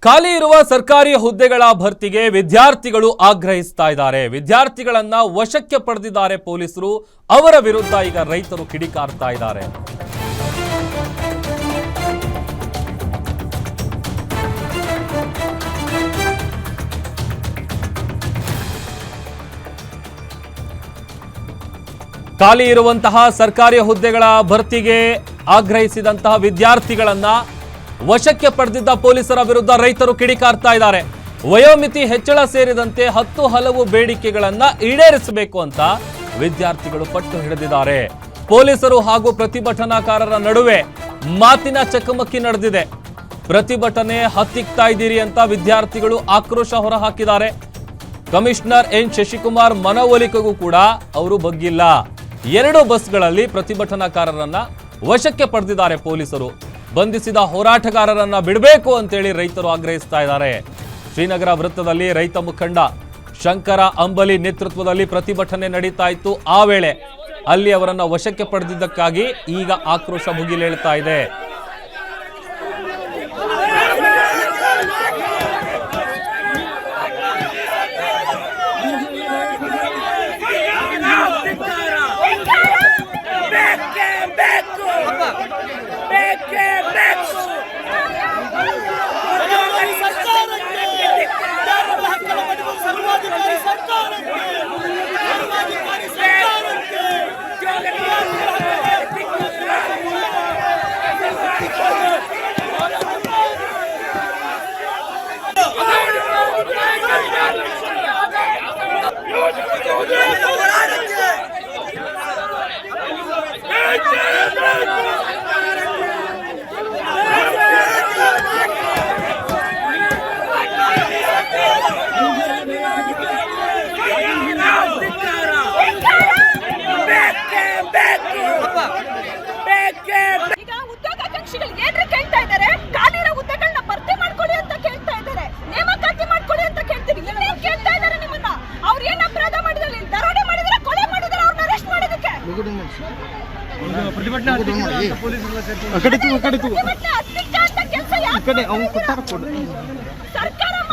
ಖಾಲಿ ಇರುವ ಸರ್ಕಾರಿ ಹುದ್ದೆಗಳ ಭರ್ತಿಗೆ ವಿದ್ಯಾರ್ಥಿಗಳು ಆಗ್ರಹಿಸ್ತಾ ಇದ್ದಾರೆ. ವಿದ್ಯಾರ್ಥಿಗಳನ್ನ ವಶಕ್ಕೆ ಪಡೆದಿದ್ದಾರೆ ಪೊಲೀಸರು. ಅವರ ವಿರುದ್ಧ ಈಗ ರೈತರು ಕಿಡಿಕಾರ್ತಾ ಇದ್ದಾರೆ. ಖಾಲಿ ಇರುವಂತಹ ಸರ್ಕಾರಿ ಹುದ್ದೆಗಳ ಭರ್ತಿಗೆ ಆಗ್ರಹಿಸಿದಂತಹ ವಿದ್ಯಾರ್ಥಿಗಳನ್ನ ವಶಕ್ಕೆ ಪಡೆದಿದ್ದ ಪೊಲೀಸರ ವಿರುದ್ಧ ರೈತರು ಕಿಡಿಕಾರ್ತಾ ಇದ್ದಾರೆ. ವಯೋಮಿತಿ ಹೆಚ್ಚಳ ಸೇರಿದಂತೆ 10 ಹಲವು ಬೇಡಿಕೆಗಳನ್ನ ಈಡೇರಿಸಬೇಕು ಅಂತ ವಿದ್ಯಾರ್ಥಿಗಳು ಪಟ್ಟು ಹಿಡಿದಿದ್ದಾರೆ. ಪೊಲೀಸರು ಹಾಗೂ ಪ್ರತಿಭಟನಾಕಾರರ ನಡುವೆ ಮಾತಿನ ಚಕಮಕಿ ನಡೆದಿದೆ. ಪ್ರತಿಭಟನೆ ಹತ್ತಿಕ್ತಾ ಇದ್ದೀರಿ ಅಂತ ವಿದ್ಯಾರ್ಥಿಗಳು ಆಕ್ರೋಶ ಹೊರಹಾಕಿದ್ದಾರೆ. ಕಮಿಷನರ್ ಎನ್ ಶಶಿಕುಮಾರ್ ಮನವೊಲಿಕೆಗೂ ಕೂಡ ಅವರು ಬಗ್ಗಿಲ್ಲ. 2 ಬಸ್ಗಳಲ್ಲಿ ಪ್ರತಿಭಟನಾಕಾರರನ್ನ ವಶಕ್ಕೆ ಪಡೆದಿದ್ದಾರೆ ಪೊಲೀಸರು. ಬಂಧಿಸಿದ ಹೋರಾಟಗಾರರನ್ನ ಬಿಡಬೇಕು ಅಂತೇಳಿ ರೈತರು ಆಗ್ರಹಿಸ್ತಾ ಇದ್ದಾರೆ. ಶ್ರೀನಗರ ವೃತ್ತದಲ್ಲಿ ರೈತ ಮುಖಂಡ ಶಂಕರ ಅಂಬಲಿ ನೇತೃತ್ವದಲ್ಲಿ ಪ್ರತಿಭಟನೆ ನಡೀತಾ ಇತ್ತು. ಆ ವೇಳೆ ಅಲ್ಲಿ ಅವರನ್ನ ವಶಕ್ಕೆ ಪಡೆದಿದ್ದಕ್ಕಾಗಿ ಈಗ ಆಕ್ರೋಶ ಭುಗಿಲೇಳ್ತಾ ಇದೆ.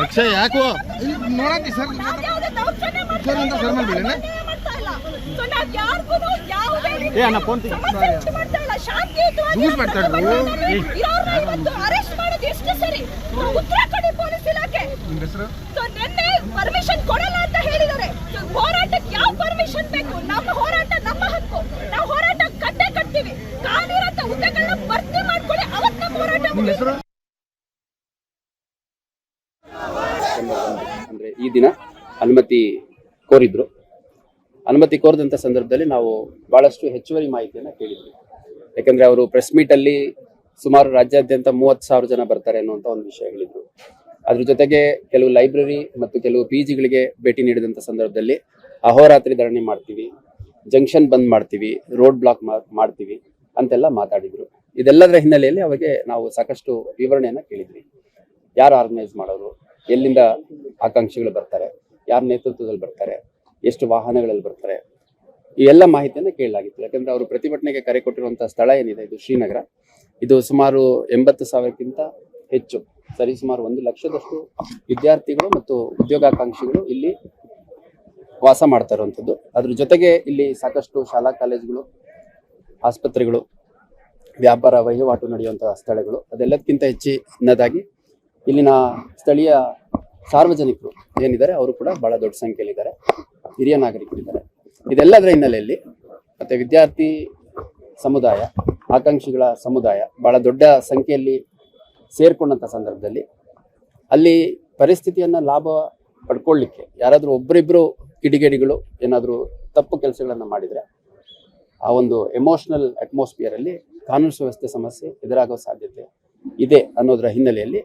ಅಕ್ಷಯ್ ಯಾಕೋ ನೋಡಂತಿ ಸರ್ ಪರ್ಮಿಷನ್ ಕೊಡಲ್ಲ ಅಂತ ಹೇಳಿದ್ದಾರೆ. ಹೋರಾಟಕ್ಕೆ ಯಾವ ಪರ್ಮಿಷನ್ ಬೇಕು? ನಮ್ಮ ಹೋರಾಟ ನಮ್ಮ ಹಕ್ಕು. ನಾವು ಹೋರಾಟ ಕಟ್ಟೆ ಕಟ್ತೀವಿ. ಕಾಲಿರಂತ ಹುದ್ದೆಗಳನ್ನ ಭರ್ತಿ ಮಾಡ್ಕೊಳ್ಳಿ. ಅವತ್ತು ನಮ್ಮ ಹೋರಾಟ ಮುಗಿಯುತ್ತೆ. ಅಂದ್ರೆ ಈ ದಿನ ಅನುಮತಿ ಕೋರಿದ್ರು. ಅನುಮತಿ ಕೋರಿದಂತ ಸಂದರ್ಭದಲ್ಲಿ ನಾವು ಬಹಳಷ್ಟು ಹೆಚ್ಚುವರಿ ಮಾಹಿತಿಯನ್ನ ಕೇಳಿದ್ವಿ. ಯಾಕಂದ್ರೆ ಅವರು ಪ್ರೆಸ್ ಮೀಟ್ ಅಲ್ಲಿ ಸುಮಾರು ರಾಜ್ಯಾದ್ಯಂತ 30,000 ಜನ ಬರ್ತಾರೆ ಅನ್ನುವಂತ ಒಂದು ವಿಷಯ ಹೇಳಿದ್ರು. ಅದ್ರ ಜೊತೆಗೆ ಕೆಲವು ಲೈಬ್ರರಿ ಮತ್ತು ಕೆಲವು PGಗಳಿಗೆ ಭೇಟಿ ನೀಡಿದಂತ ಸಂದರ್ಭದಲ್ಲಿ ಅಹೋರಾತ್ರಿ ಧರಣಿ ಮಾಡ್ತೀವಿ, ಜಂಕ್ಷನ್ ಬಂದ್ ಮಾಡ್ತೀವಿ, ರೋಡ್ ಬ್ಲಾಕ್ ಮಾಡ್ತೀವಿ ಅಂತೆಲ್ಲ ಮಾತಾಡಿದ್ರು. ಇದೆಲ್ಲದರ ಹಿನ್ನೆಲೆಯಲ್ಲಿ ಅವಾಗೆ ನಾವು ಸಾಕಷ್ಟು ವಿವರಣೆಯನ್ನ ಕೇಳಿದ್ವಿ. ಯಾರು ಆರ್ಗನೈಸ್ ಮಾಡೋರು, ಎಲ್ಲಿಂದ ಆಕಾಂಕ್ಷಿಗಳು ಬರ್ತಾರೆ, ಯಾರ ನೇತೃತ್ವದಲ್ಲಿ ಬರ್ತಾರೆ, ಎಷ್ಟು ವಾಹನಗಳಲ್ಲಿ ಬರ್ತಾರೆ, ಈ ಎಲ್ಲ ಮಾಹಿತಿಯನ್ನು ಕೇಳಲಾಗಿತ್ತು. ಯಾಕಂದ್ರೆ ಅವರು ಪ್ರತಿಭಟನೆಗೆ ಕರೆ ಕೊಟ್ಟಿರುವಂತಹ ಸ್ಥಳ ಏನಿದೆ, ಇದು ಶ್ರೀನಗರ. ಇದು ಸುಮಾರು 80,000ಕ್ಕಿಂತ ಹೆಚ್ಚು, ಸರಿಸುಮಾರು 1 ಲಕ್ಷದಷ್ಟು ವಿದ್ಯಾರ್ಥಿಗಳು ಮತ್ತು ಉದ್ಯೋಗಾಕಾಂಕ್ಷಿಗಳು ಇಲ್ಲಿ ವಾಸ ಮಾಡ್ತಾ ಇರುವಂಥದ್ದು. ಅದ್ರ ಜೊತೆಗೆ ಇಲ್ಲಿ ಸಾಕಷ್ಟು ಶಾಲಾ ಕಾಲೇಜುಗಳು, ಆಸ್ಪತ್ರೆಗಳು, ವ್ಯಾಪಾರ ವಹಿವಾಟು ನಡೆಯುವಂತಹ ಸ್ಥಳಗಳು, ಅದೆಲ್ಲದಕ್ಕಿಂತ ಹೆಚ್ಚಿನದಾಗಿ ಇಲ್ಲಿನ ಸ್ಥಳೀಯ ಸಾರ್ವಜನಿಕರು ಏನಿದ್ದಾರೆ ಅವರು ಕೂಡ ಬಹಳ ದೊಡ್ಡ ಸಂಖ್ಯೆಯಲ್ಲಿದ್ದಾರೆ, ಹಿರಿಯ ನಾಗರಿಕರಿದ್ದಾರೆ. ಇದೆಲ್ಲದರ ಹಿನ್ನೆಲೆಯಲ್ಲಿ ಮತ್ತೆ ವಿದ್ಯಾರ್ಥಿ ಸಮುದಾಯ, ಆಕಾಂಕ್ಷಿಗಳ ಸಮುದಾಯ ಬಹಳ ದೊಡ್ಡ ಸಂಖ್ಯೆಯಲ್ಲಿ ಸೇರ್ಕೊಂಡಂತ ಸಂದರ್ಭದಲ್ಲಿ ಅಲ್ಲಿ ಪರಿಸ್ಥಿತಿಯನ್ನ ಲಾಭ ಪಡ್ಕೊಳ್ಳಿಕ್ಕೆ ಯಾರಾದ್ರೂ ಒಬ್ಬರಿಬ್ರು ಕಿಡಿಗೇಡಿಗಳು ಏನಾದರೂ ತಪ್ಪು ಕೆಲಸಗಳನ್ನ ಮಾಡಿದ್ರೆ ಆ ಒಂದು ಎಮೋಷನಲ್ ಅಟ್ಮಾಸ್ಫಿಯರ್ ಅಲ್ಲಿ ಕಾನೂನು ಸುವ್ಯವಸ್ಥೆ ಸಮಸ್ಯೆ ಎದುರಾಗೋ ಸಾಧ್ಯತೆ ಇದೆ ಅನ್ನೋದರ ಹಿನ್ನೆಲೆಯಲ್ಲಿ